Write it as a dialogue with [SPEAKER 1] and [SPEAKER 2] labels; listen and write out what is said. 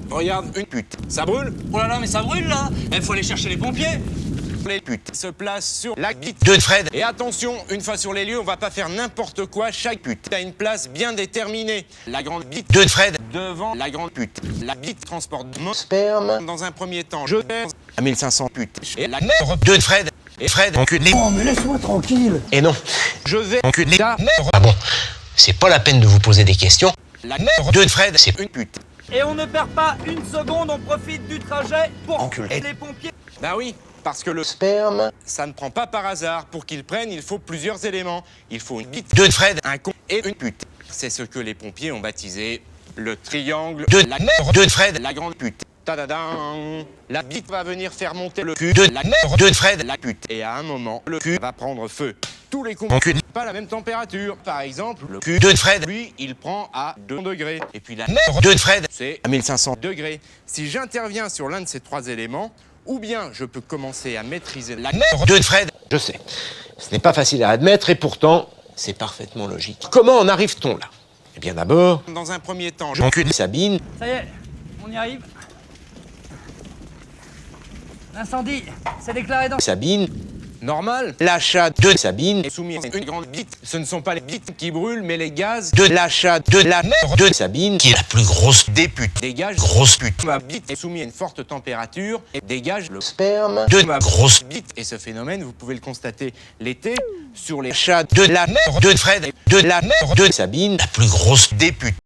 [SPEAKER 1] Regarde, une pute. Ça brûle?
[SPEAKER 2] Oh là là, mais ça brûle là. Il faut aller chercher les pompiers.
[SPEAKER 1] Les putes se placent sur la bite de Fred. Et attention, une fois sur les lieux, on va pas faire n'importe quoi. Chaque pute a une place bien déterminée. La grande bite de Fred devant la grande pute. La bite transporte mon sperme. Dans un premier temps, je perds à 1500 putes. Et la mère de Fred. Et Fred encule les...
[SPEAKER 3] Oh, mais laisse-moi tranquille.
[SPEAKER 1] Et non, je vais enculer la mère.
[SPEAKER 4] Ah bon, c'est pas la peine de vous poser des questions.
[SPEAKER 1] La mère de Fred, c'est une pute.
[SPEAKER 2] Et on ne perd pas une seconde, on profite du trajet pour enculer les pompiers.
[SPEAKER 1] Bah oui, parce que le sperme, ça ne prend pas par hasard. Pour qu'il prenne, il faut plusieurs éléments. Il faut une bite de Fred, un con et une pute. C'est ce que les pompiers ont baptisé le triangle de la mère de Fred, la grande pute. Tadadam. La bite va venir faire monter le cul de la mère de Fred, la pute. Et à un moment, le cul va prendre feu. Tous les cons n'ont pas la même température. Par exemple, le cul de Fred, lui, il prend à 2 degrés. Et puis la mère de Fred, c'est à 1500 degrés. Si j'interviens sur l'un de ces trois éléments, ou bien je peux commencer à maîtriser la mère de Fred. Je sais, ce n'est pas facile à admettre et pourtant, c'est parfaitement logique. Comment en arrive-t-on là? Eh bien d'abord, dans un premier temps, j'encule Sabine.
[SPEAKER 2] Ça y est, on y arrive. L'incendie s'est déclaré dans...
[SPEAKER 1] Sabine. Normal. L'achat de Sabine est soumis à une grande bite. Ce ne sont pas les bites qui brûlent, mais les gaz de l'achat de la mère de Sabine,
[SPEAKER 4] Qui est la plus grosse
[SPEAKER 1] des putes, dégage
[SPEAKER 4] grosse pute.
[SPEAKER 1] ma bite est soumise à une forte température et dégage le sperme
[SPEAKER 4] de
[SPEAKER 1] ma
[SPEAKER 4] grosse
[SPEAKER 1] bite. Et ce phénomène, vous pouvez le constater l'été sur les chats de la mère de Fred et de la mère de Sabine,
[SPEAKER 4] la plus grosse
[SPEAKER 1] des putes.